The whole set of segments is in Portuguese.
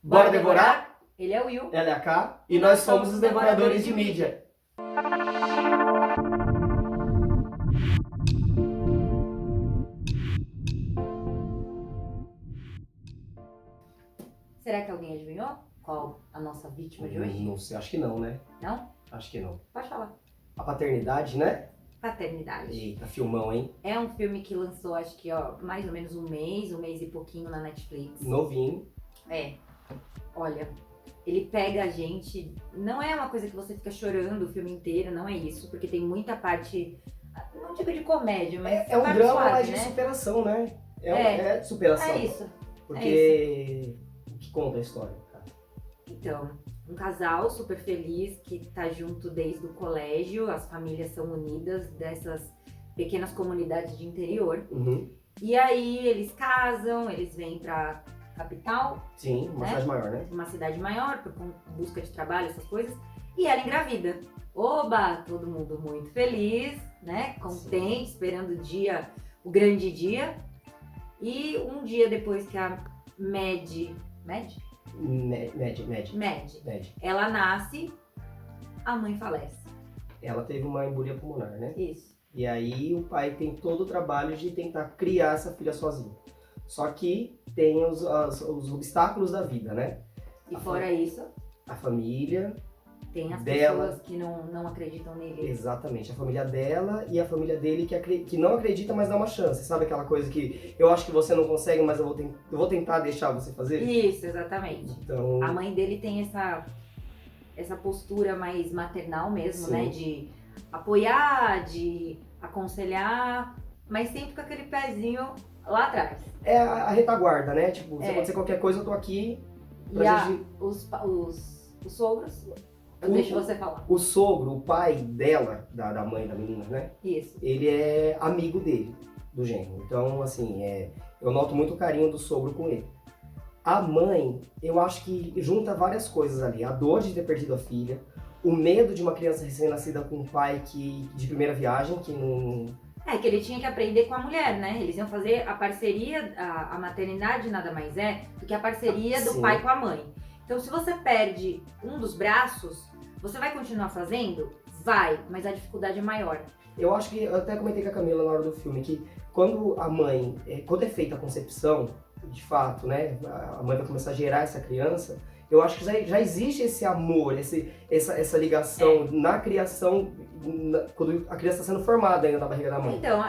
Bora devorar? Ele é o Will. Ela é a K e nós somos os devoradores de mídia. Será que alguém adivinhou qual a nossa vítima de hoje? Não sei, acho que não, né? Não? Acho que não. Pode falar. A paternidade, né? Paternidade. Eita, filmão, hein? É um filme que lançou, acho que, mais ou menos um mês e pouquinho na Netflix. Novinho. É. Olha, ele pega a gente. Não é uma coisa que você fica chorando o filme inteiro, não é isso, porque tem muita parte. Não digo de comédia, mas. É um parte drama, suave, mas de né? superação, né? É. É de superação. É isso. Porque o que conta a história, cara? Então, um casal super feliz que tá junto desde o colégio, as famílias são unidas dessas pequenas comunidades de interior. Uhum. E aí eles casam, eles vêm pra capital, Sim, uma né? cidade maior, né? Uma cidade maior, por busca de trabalho, essas coisas, e ela engravida. Oba, todo mundo muito feliz, né? Contente, esperando o grande dia. E um dia depois que a Mad, ela nasce, a mãe falece. Ela teve uma embolia pulmonar, né? Isso. E aí o pai tem todo o trabalho de tentar criar essa filha sozinho. Só que tem os obstáculos da vida, né? E fora isso, A família tem as dela. pessoas que não acreditam nele. Exatamente, a família dela e a família dele que não acredita, mas dá uma chance. Sabe aquela coisa que eu acho que você não consegue, mas eu vou tentar deixar você fazer? Isso, exatamente. Então, A mãe dele tem essa postura mais maternal mesmo, sim, né? De apoiar, de aconselhar, mas sempre com aquele pezinho lá atrás. é a retaguarda, né? Tipo, se É. acontecer qualquer coisa, eu tô aqui E pra gente... os sogros, eu deixo você falar. O sogro, o pai dela, da mãe da menina, né? Isso. Ele é amigo dele, do genro. Então, assim, eu noto muito o carinho do sogro com ele. A mãe, eu acho que junta várias coisas ali. A dor de ter perdido a filha, o medo de uma criança recém-nascida com um pai de primeira viagem, que não... É que ele tinha que aprender com a mulher, né? Eles iam fazer a parceria, a maternidade nada mais é do que a parceria do Sim. pai com a mãe. Então, se você perde um dos braços, você vai continuar fazendo? Vai, mas a dificuldade é maior. Eu acho que, eu até comentei com a Camila na hora do filme, que quando a mãe, quando é feita a concepção, de fato, né, a mãe vai começar a gerar essa criança, eu acho que já existe esse amor, essa ligação na criação, quando a criança está sendo formada ainda na barriga da mãe. Então,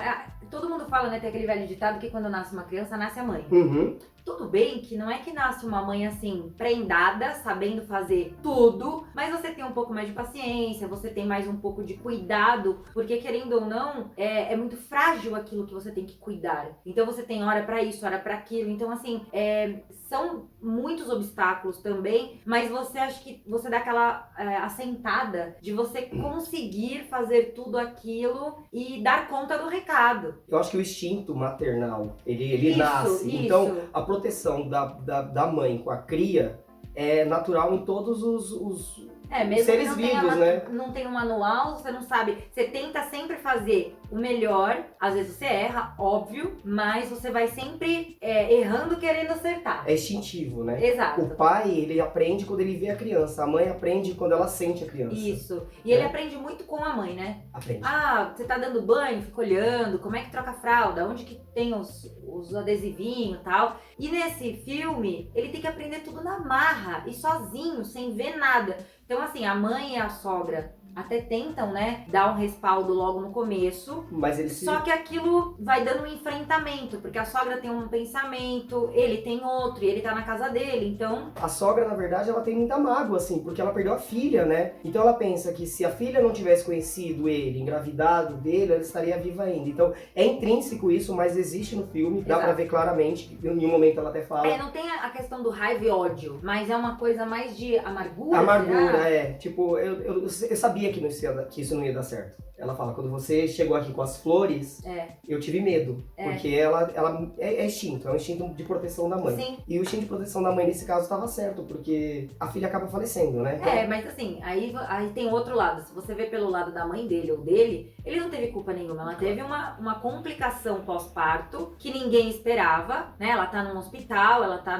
todo mundo fala, né, tem aquele velho ditado que quando nasce uma criança, nasce a mãe. Uhum. Tudo bem que não é que nasce uma mãe assim, prendada, sabendo fazer tudo, mas você tem um pouco mais de paciência, você tem mais um pouco de cuidado, porque querendo ou não, é muito frágil aquilo que você tem que cuidar. Então você tem hora pra isso, hora pra aquilo. Então assim, são muitos obstáculos também, mas você acha que você dá aquela assentada de você conseguir fazer tudo aquilo e dar conta do recado. Eu acho que o instinto maternal, ele Isso, nasce. isso. Então, a proteção da mãe com a cria é natural em todos os Mesmo seres que não tenha, vivos, né? não tem um manual, você não sabe. Você tenta sempre fazer o melhor. Às vezes você erra, óbvio, mas você vai sempre errando, querendo acertar. É instintivo, né? Exato. O pai, ele aprende quando ele vê a criança. A mãe aprende quando ela sente a criança. Isso. E ele aprende muito com a mãe, né? Aprende. Ah, você tá dando banho, fica olhando, como é que troca a fralda, onde que tem os adesivinhos e tal. E nesse filme, ele tem que aprender tudo na marra e sozinho, sem ver nada. Então, assim, a mãe e a sogra até tentam, né, dar um respaldo logo no começo. Mas ele Só que aquilo vai dando um enfrentamento, porque a sogra tem um pensamento, ele tem outro, e ele tá na casa dele, então... A sogra, na verdade, ela tem muita mágoa, assim, porque ela perdeu a filha, né? Então ela pensa que se a filha não tivesse conhecido ele, engravidado dele, ela estaria viva ainda. Então é intrínseco isso, mas existe no filme, dá pra ver claramente, que em um momento ela até fala... não tem a questão do raiva e ódio, mas é uma coisa mais de amargura, Amargura, será? Tipo, eu sabia que isso não ia dar certo. Ela fala, quando você chegou aqui com as flores, eu tive medo. Porque ela é instinto, é um instinto de proteção da mãe. Sim. E o instinto de proteção da mãe, nesse caso, estava certo, porque a filha acaba falecendo, né? Mas assim, aí tem outro lado. Se você vê pelo lado da mãe dele ou dele, ele não teve culpa nenhuma. Ela teve uma complicação pós-parto que ninguém esperava, né? Ela tá num hospital, ela tá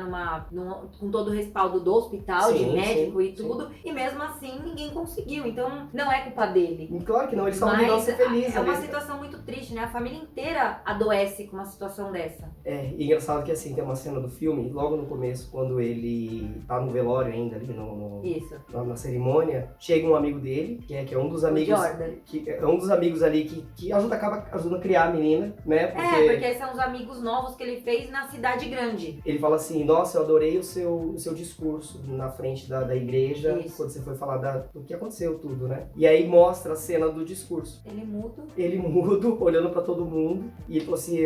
com todo o respaldo do hospital, de médico e tudo, e mesmo assim ninguém conseguiu. Então não é culpa dele. Claro que não, eles estavam tentando ser felizes. É uma situação muito triste, né? A família inteira adoece com uma situação dessa. E engraçado que assim, tem uma cena do filme, logo no começo, quando ele tá no velório ainda, ali na cerimônia, chega um amigo dele, que é um dos amigos. Que é um dos amigos ali que acaba ajudando a criar a menina, né? Porque são os amigos novos que ele fez na cidade grande. Ele fala assim, nossa, eu adorei o seu discurso na frente da igreja, quando você foi falar do que aconteceu tudo, né? E aí mostra a cena do discurso. Ele mudo, olhando pra todo mundo, e ele falou assim,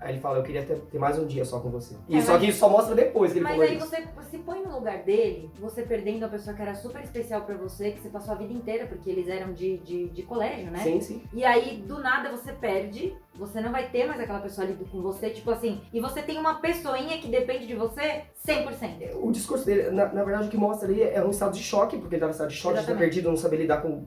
aí ele fala, eu queria ter mais um dia só com você. Só que isso só mostra depois que ele falou isso. Mas aí você se põe no lugar dele, você perdendo a pessoa que era super especial pra você, que você passou a vida inteira, porque eles eram de colégio, né? Sim, sim. E aí, do nada, você perde, você não vai ter mais aquela pessoa ali com você, tipo assim, e você tem uma pessoinha que depende de você 100%. O discurso dele, na verdade, o que mostra ali é um estado de choque, porque ele estava em estado de choque, de estar perdido, não saber lidar com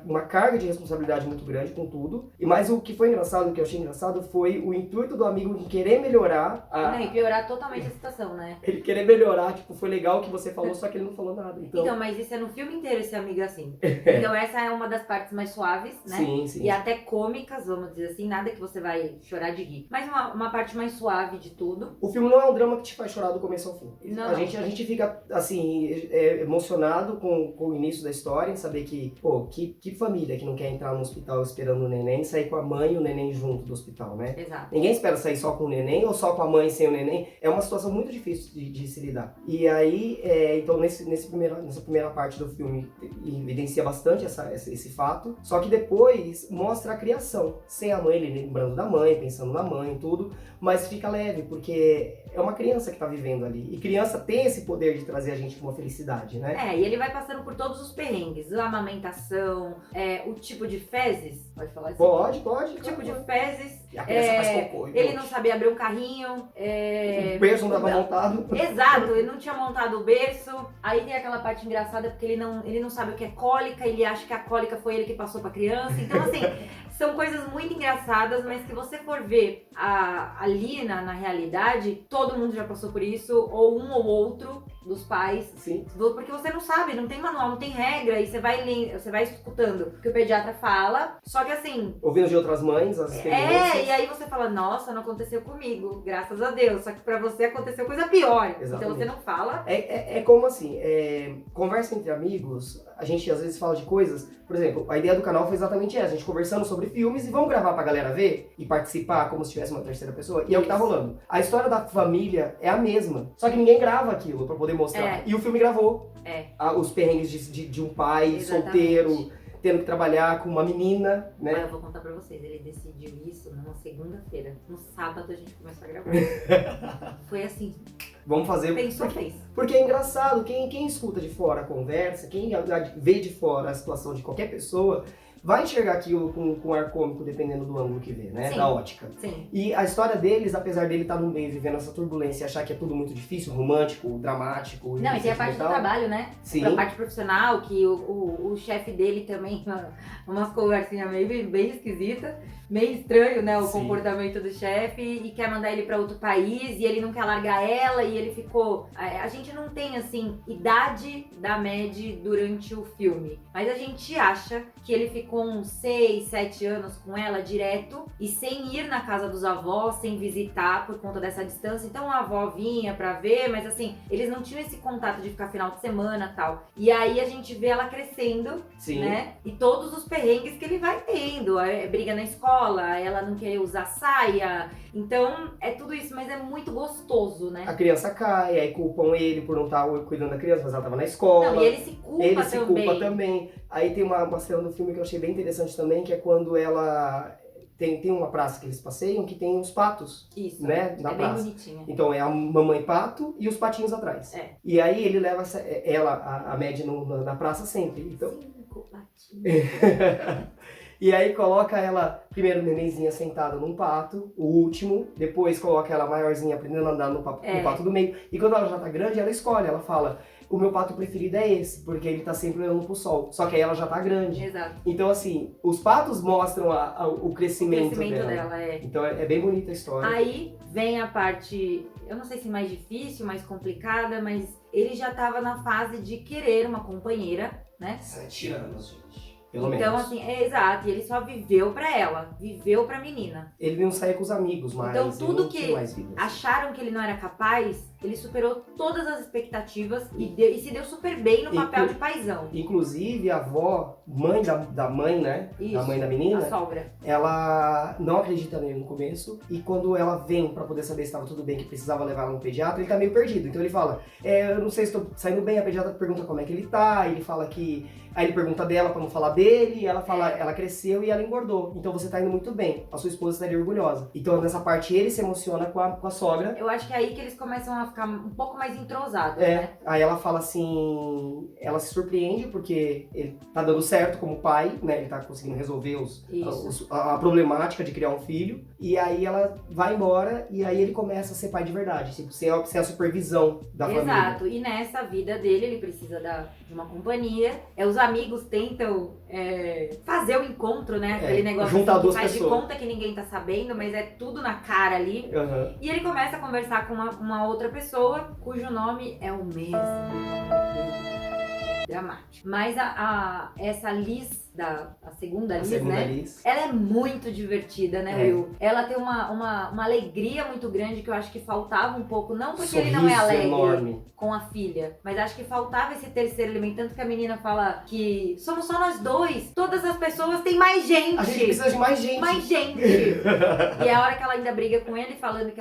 uma carga de responsabilidade muito grande com tudo. Mas o que foi engraçado, o que eu achei engraçado, foi o intuito do amigo em querer melhorar e piorar totalmente a situação, né? Ele querer melhorar, tipo, foi legal o que você falou, só que ele não falou nada. Então, mas isso é no filme inteiro, esse amigo assim. Então essa é uma das partes mais suaves, né? Sim. E até cômicas, vamos dizer assim, nada que você vai chorar de rir. Mas uma parte mais suave de tudo. O filme não é um drama que te faz chorar do começo ao fim. Não. A gente fica, assim, emocionado com o início da história, em saber que, pô, que família que não quer entrar no hospital esperando o neném, sair com a mãe e o neném junto do hospital, né? Exato. Ninguém espera sair só com o neném ou só com a mãe sem o neném. É uma situação muito difícil de se lidar. E aí, então, nessa primeira parte do filme, evidencia bastante esse fato. Só que depois mostra a criação. Sem a mãe, ele lembrando da mãe, pensando na mãe e tudo. Mas fica leve, porque é uma criança que tá vivendo ali. E criança tem esse poder de trazer a gente com uma felicidade, né? E ele vai passando por todos os perrengues. A amamentação, o tipo de fezes. Pode falar assim? Pode. O tipo de fezes. E a criança faz cocô. Ele não sabia abrir um carrinho. O berço não estava montado. Exato, ele não tinha montado o berço. Aí tem aquela parte engraçada porque ele não sabe o que é cólica, ele acha que a cólica foi ele que passou pra criança. Então, assim, são coisas muito engraçadas, mas que você for ver ali na realidade, todo mundo já passou por isso, ou um ou outro dos pais. Sim. Porque você não sabe, não tem manual, não tem regra, e você vai escutando o que o pediatra fala, só que assim... Ouvindo de outras mães, as experiências. E aí você fala, nossa, não aconteceu comigo, graças a Deus, só que pra você aconteceu coisa pior. Exatamente. Então você não fala. É como assim, conversa entre amigos, a gente às vezes fala de coisas, por exemplo, a ideia do canal foi exatamente essa, a gente conversando sobre filmes e vamos gravar pra galera ver e participar como se tivesse uma terceira pessoa, e é o que tá rolando. A história da família é a mesma, só que ninguém grava aquilo pra poder mostrar. E o filme gravou. Os perrengues de um pai solteiro, tendo que trabalhar com uma menina, né? Mas eu vou contar pra vocês, ele decidiu isso numa segunda-feira. No sábado a gente começou a gravar. Foi assim. Vamos fazer. Pensou, fez. Porque é engraçado, quem escuta de fora a conversa, quem vê de fora a situação de qualquer pessoa, vai enxergar aquilo com ar cômico, dependendo do ângulo que vê, né? Sim. Da ótica. Sim. E a história deles, apesar dele estar no meio, vivendo essa turbulência e achar que é tudo muito difícil, romântico, dramático... Não, e tem a parte do trabalho, né? Sim. A parte profissional, que o chefe dele também, umas conversinhas bem esquisitas, meio estranho, né? O comportamento do chefe, e quer mandar ele pra outro país, e ele não quer largar ela, e ele ficou... A gente não tem, assim, idade da Mad durante o filme, mas a gente acha que ele ficou uns 6, 7 anos com ela direto e sem ir na casa dos avós, sem visitar por conta dessa distância. Então a avó vinha pra ver, mas assim, eles não tinham esse contato de ficar final de semana e tal. E aí a gente vê ela crescendo, né? E todos os perrengues que ele vai tendo. Briga na escola, ela não quer usar saia. Então é tudo isso, mas é muito gostoso, né? A criança cai, aí culpam ele por não estar cuidando da criança, mas ela estava na escola. Não, e ele se culpa também. Aí tem uma cena do filme que eu achei bem interessante também, que é quando ela... Tem uma praça que eles passeiam que tem os patos. Isso, né, na praça. Bem bonitinha. Então é a mamãe pato e os patinhos atrás. E aí ele leva a Mad na praça sempre. Então... 5 patinhos. E aí coloca ela, primeiro nenenzinha sentada num pato, o último, depois coloca ela maiorzinha aprendendo a andar no pato do meio. E quando ela já tá grande, ela escolhe, ela fala, o meu pato preferido é esse, porque ele tá sempre olhando pro sol. Só que aí ela já tá grande. Exato. Então, assim, os patos mostram o crescimento dela. Então é bem bonita a história. Aí vem a parte, eu não sei se mais difícil, mais complicada, mas ele já tava na fase de querer uma companheira, né? 7 anos, gente. Pelo menos. Então, assim, exato, e ele só viveu pra ela, viveu pra menina. Ele não saía com os amigos, mas então, tudo que mais vida, assim. acharam que ele não era capaz, ele superou todas as expectativas e se deu super bem no papel de paizão. Inclusive, a avó, mãe da mãe, né? Isso, a mãe da menina. A sogra. Ela não acredita nele no começo. E quando ela vem pra poder saber se estava tudo bem, que precisava levar ela no pediatra, ele tá meio perdido. Então ele fala, eu não sei se estou saindo bem. A pediatra pergunta como é que ele tá. Ele fala que... Aí ele pergunta dela pra não falar dele. E ela fala, ela cresceu e ela engordou. Então você tá indo muito bem. A sua esposa estaria orgulhosa. Então nessa parte ele se emociona com a sogra. Eu acho que é aí que eles começam a ficar um pouco mais entrosados, né? Aí ela fala assim, ela se surpreende porque ele tá dando certo como pai, né? Ele tá conseguindo resolver a problemática de criar um filho. E aí ela vai embora e aí ele começa a ser pai de verdade, tipo, ser a supervisão da família. Exato, e nessa vida dele ele precisa de uma companhia. Os amigos tentam fazer o encontro, né? Aquele negócio juntar assim, duas que faz pessoas. de conta que ninguém tá sabendo, mas é tudo na cara ali. Uhum. E ele começa a conversar com uma outra pessoa cujo nome é o mesmo. Dramático. Mas essa Liz, a segunda Liz, né? Liz. Ela é muito divertida, né, Will? Ela tem uma alegria muito grande que eu acho que faltava um pouco. Não porque ele não é alegre enorme com a filha, mas acho que faltava esse terceiro elemento. Tanto que a menina fala que somos só nós dois. Todas as pessoas têm mais gente. A gente precisa de mais gente. Mais gente. E é a hora que ela ainda briga com ele, falando que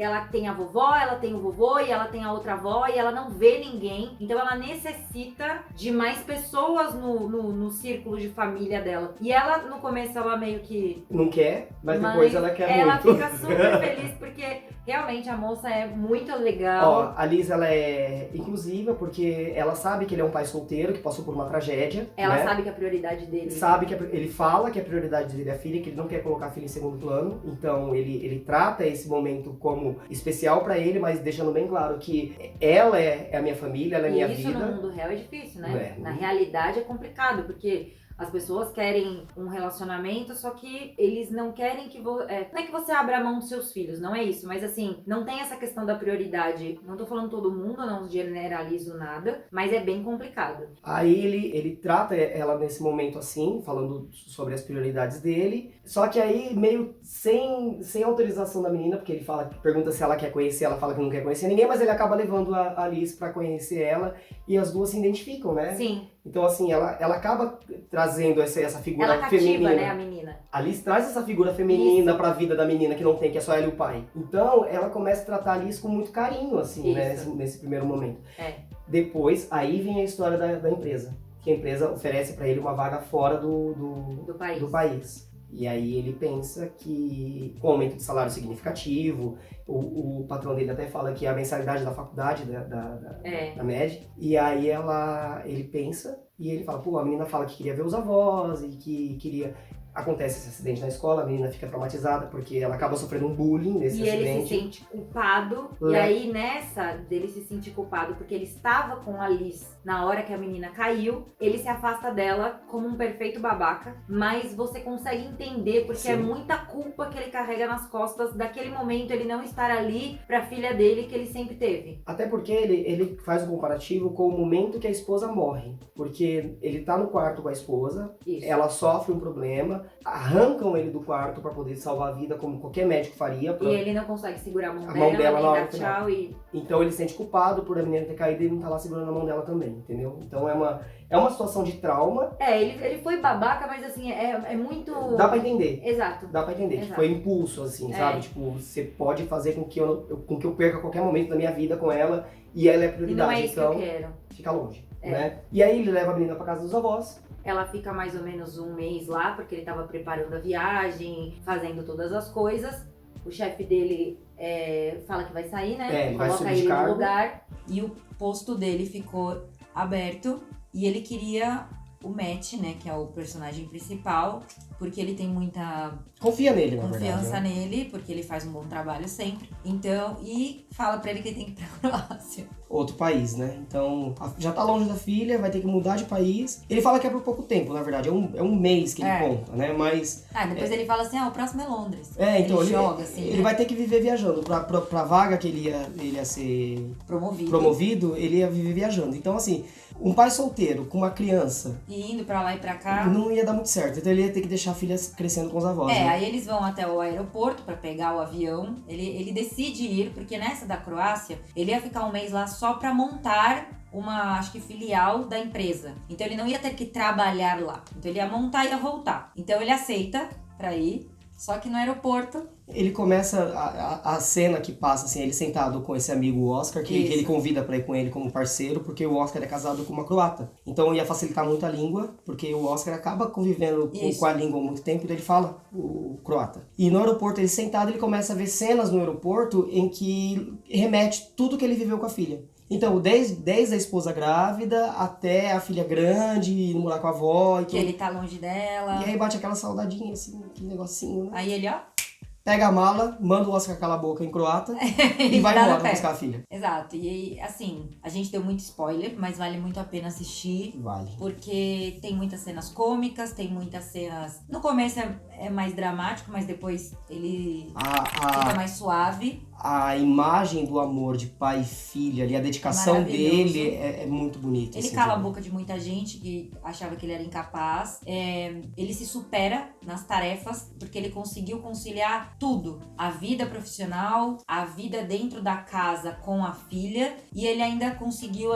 ela tem a vovó, ela tem o vovô e ela tem a outra avó e ela não vê ninguém. Então ela necessita de mais pessoas no círculo de família dela. E ela, no começo, ela meio que... Não quer, mas depois ela quer ela muito. Ela fica super feliz porque realmente a moça é muito legal. Ó, a Liz, ela é inclusiva porque ela sabe que ele é um pai solteiro, que passou por uma tragédia. Ela né? sabe que a prioridade dele... Sabe que ele fala que a prioridade dele é a filha, que ele não quer colocar a filha em segundo plano. Então ele trata esse momento como especial pra ele, mas deixando bem claro que ela é a minha família, ela é a minha vida. E isso no mundo real é difícil, né? É. Na realidade é complicado, porque... As pessoas querem um relacionamento, só que eles não querem que não é que você abra a mão dos seus filhos, não é isso. Mas assim, não tem essa questão da prioridade. Não tô falando todo mundo, não generalizo nada, mas é bem complicado. Aí ele trata ela nesse momento assim, falando sobre as prioridades dele. Só que aí meio sem autorização da menina, porque ele pergunta se ela quer conhecer, ela fala que não quer conhecer ninguém, mas ele acaba levando a Alice pra conhecer ela e as duas se identificam, né? Sim. Então, assim, ela acaba trazendo essa figura ela cativa, feminina. Né, a menina. A Liz traz essa figura feminina pra vida da menina que não tem, que é só ela e o pai. Então, ela começa a tratar a Liz com muito carinho, assim, né, nesse primeiro momento. Depois, aí vem a história da empresa. Que a empresa oferece pra ele uma vaga fora do país. E aí ele pensa que com aumento de salário significativo, o patrão dele até fala que é a mensalidade da faculdade, da MED. E aí ele pensa e ele fala, pô, a menina fala que queria ver os avós e que queria... Acontece esse acidente na escola, a menina fica traumatizada porque ela acaba sofrendo um bullying nesse acidente. E ele se sente culpado, e aí nessa dele se sentir culpado porque ele estava com a Liz na hora que a menina caiu, ele se afasta dela como um perfeito babaca, mas você consegue entender porque é muita culpa que ele carrega nas costas daquele momento, ele não estar ali pra filha dele que ele sempre teve. Até porque ele faz um comparativo com o momento que a esposa morre, porque ele tá no quarto com a esposa, ela sofre um problema, arrancam ele do quarto pra poder salvar a vida, como qualquer médico faria. E ele não consegue segurar a mão dela na hora dar tchau e... Então ele se sente culpado por a menina ter caído e ele não tá lá segurando a mão dela também, entendeu? Então é uma situação de trauma. Ele foi babaca, mas assim, é muito... Dá pra entender. Exato. Dá pra entender. Exato. Foi impulso, assim, sabe? Tipo, você pode fazer com que eu perca qualquer momento da minha vida com ela e ela é prioridade. E não é isso então, que eu quero. Fica longe, né? E aí ele leva a menina pra casa dos avós. Ela fica mais ou menos um mês lá, porque ele tava preparando a viagem, fazendo todas as coisas. O chefe dele fala que vai sair, né? Ele vai coloca subir de ele cargo. no lugar. E o posto dele ficou aberto e ele queria o Matt, né, que é o personagem principal, porque ele tem muita Confia nele, na verdade. confiança Né? nele, porque ele faz um bom trabalho sempre. Então, e fala pra ele que ele tem que ir pra Croácia. Outro país, né? Então, já tá longe da filha, vai ter que mudar de país. Ele fala que é por pouco tempo, na verdade. É um mês que ele conta, né? Mas... Depois ele fala assim, o próximo é Londres. Então ele joga, assim, ele né? vai ter que viver viajando. Pra vaga que ele ia ser promovido, ele ia viver viajando. Então, assim, um pai solteiro com uma criança... E indo pra lá e pra cá... Não ia dar muito certo. Então ele ia ter que deixar a filha crescendo com os avós. Né? Aí eles vão até o aeroporto pra pegar o avião. Ele decide ir, porque nessa da Croácia, ele ia ficar um mês lá só pra montar uma, acho que filial da empresa. Então ele não ia ter que trabalhar lá. Então ele ia montar e ia voltar. Então ele aceita pra ir, só que no aeroporto... Ele começa a cena que passa, assim, ele sentado com esse amigo Oscar, que ele convida pra ir com ele como parceiro, porque o Oscar é casado com uma croata. Então ia facilitar muito a língua, porque o Oscar acaba convivendo com a língua há muito tempo, e ele fala o croata. E no aeroporto, ele sentado, ele começa a ver cenas no aeroporto em que remete tudo que ele viveu com a filha. Então, desde a esposa grávida até a filha grande, ir morar com a avó e tudo. Que ele tá longe dela. E aí bate aquela saudadinha, assim, aquele negocinho, né? Aí ele, pega a mala, manda o Oscar calar a boca em croata e vai embora buscar a filha. Exato. E assim, a gente deu muito spoiler, mas vale muito a pena assistir. Vale. Porque tem muitas cenas cômicas, tem muitas cenas... No começo é mais dramático, mas depois ele fica mais suave. A imagem do amor de pai e filha ali, a dedicação dele é muito bonita. Ele assim, cala a boca de muita gente que achava que ele era incapaz. Ele se supera nas tarefas, porque ele conseguiu conciliar tudo. A vida profissional, a vida dentro da casa com a filha. E ele ainda conseguiu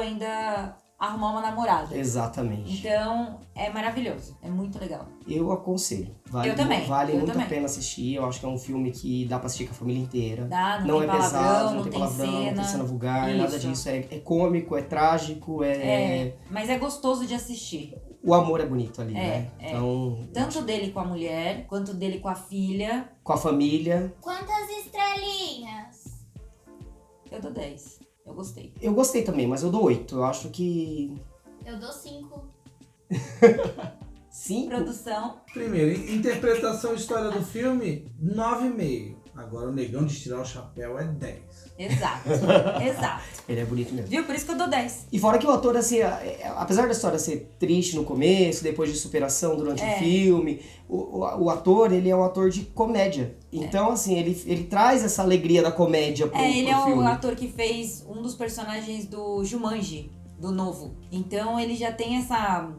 arrumar uma namorada. Exatamente. Então, é maravilhoso. É muito legal. Eu aconselho. Eu também. Vale muito a pena assistir. Eu acho que é um filme que dá pra assistir com a família inteira. Não tem é palavrão, pesado, não tem palavrão, cena. não tem cena vulgar, nada disso. É cômico, é trágico, Mas é gostoso de assistir. O amor é bonito ali, né? Então, tanto dele com a mulher, quanto dele com a filha. Com a família. Quantas estrelinhas? Eu dou 10. Eu gostei. Eu gostei também, mas eu dou 8. Eu acho que... Eu dou 5. 5? Produção. Primeiro, interpretação e história do filme, 9,5. Agora o Negão de Tirar o Chapéu é 10. Exato. Ele é bonito mesmo. Viu? Por isso que eu dou 10. E fora que o ator, assim, apesar da história ser triste no começo, depois de superação durante o filme, o ator, ele é um ator de comédia. Então, assim, ele traz essa alegria da comédia pro Ele é filme. o ator que fez um dos personagens do Jumanji, do novo. Então ele já tem essa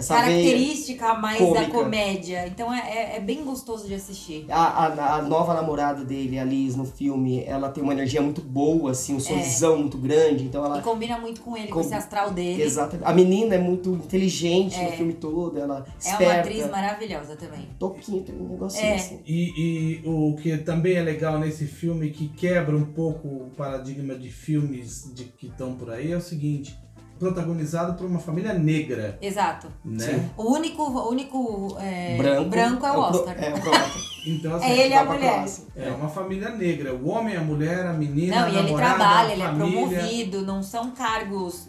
característica mais cômica da comédia. Então é bem gostoso de assistir. A nova namorada dele, a Liz, no filme, ela tem uma energia muito boa, assim, um sorrisão muito grande. Então ela... E combina muito com ele, com esse astral dele. Exatamente. A menina é muito inteligente no filme todo, ela esperta. É uma atriz maravilhosa também. Toquinho, tem um negocinho assim. E o que também é legal nesse filme, que quebra um pouco o paradigma de filmes que estão por aí, é o seguinte: protagonizado por uma família negra. Exato. Né? Sim. O único branco é o Oscar. É o croata. Então, assim, É ele e a vai pra mulher. classe. é uma família negra. O homem, a mulher, a menina, Não, a e ele namorada, trabalha, a ele é família. promovido, não são cargos...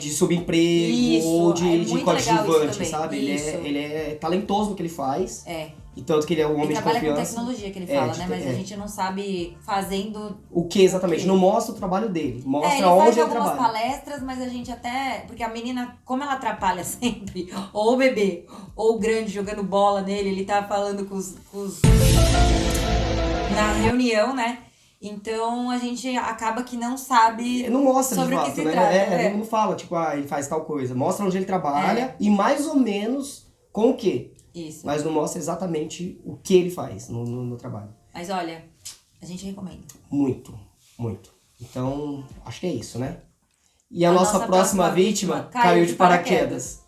De subemprego Isso, ou é de muito legal isso coadjuvante, também. sabe? Isso. Ele é talentoso no que ele faz. É. E tanto que ele é um homem Ele de trabalha com confiança. tecnologia, que ele fala, de né? Mas a gente não sabe fazendo... O que exatamente? Não mostra o trabalho dele. Mostra ele onde faz ele algumas trabalha. palestras, mas a gente até... Porque a menina, como ela atrapalha sempre, ou o bebê, ou o grande jogando bola nele, ele tá falando com os... na reunião, né? Então a gente acaba que não sabe Não mostra sobre de o que fato, se né? trata. Não fala, tipo, ele faz tal coisa. Mostra onde ele trabalha e mais ou menos com o quê. Isso. Mas não mostra exatamente o que ele faz no trabalho. Mas olha, a gente recomenda. Muito, muito. Então, acho que é isso, né? E a nossa próxima vítima caiu de paraquedas.